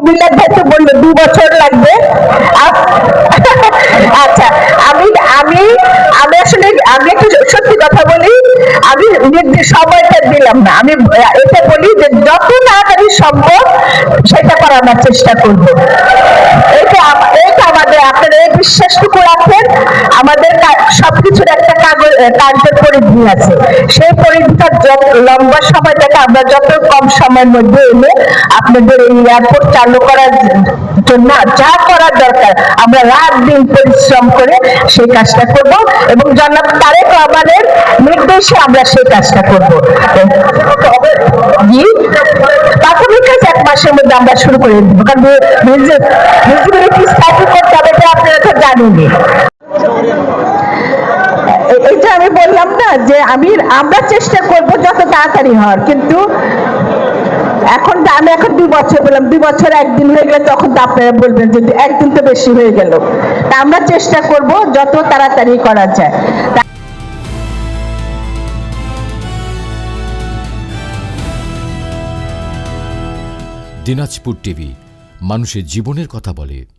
মিলাদ ভাই তো বললো 2 বছর লাগবে। আচ্ছা, আমি আমি আমি আসলে আমি একটু সত্যি কথা বলি, আমি সময়টা দিলাম না, আমি এটা বলি যে যত তাড়াতাড়ি সম্ভব সেটা করানোর চেষ্টা করব। এটা এটা আমাদের, আপনারা এই বিশ্বাসটুকু রাখেন, আমাদের সবকিছুর একটা কার্যের পরিধি আছে, সেই পরিধিটা যত লম্বা সময়টাকে আমরা যত কম সময়ের মধ্যে এনে আপনাদের এই এয়ারপোর্ট চালু করার জন্য যা করার দরকার আমরা রাত দিন পরিশ্রম করে সেই কাজটা করব এবং জনাব তারেক রহমানের নির্দেশে আমরা সেই কাজটা করব। জি, প্রাথমিক কাজ 1 মাসের মধ্যে আমরা শুরু করে দেবো, কারণ ভিজিবিলিটি স্টাডি করতে হবে, এটা আপনারা তো জানেনই। এটা আমি বললাম না যে আমরা চেষ্টা করব যত তাড়াতাড়ি হওয়ার, কিন্তু আমি এখন 2 বছর বললাম, 2 বছর 1 দিন হয়ে গেলে তখন তো আপনারা বলবেন যে 1 দিন তো বেশি হয়ে গেল। তা আমরা চেষ্টা করব যত তাড়াতাড়ি করা যায়। দিনাজপুর টিভি, মানুষের জীবনের কথা বলে।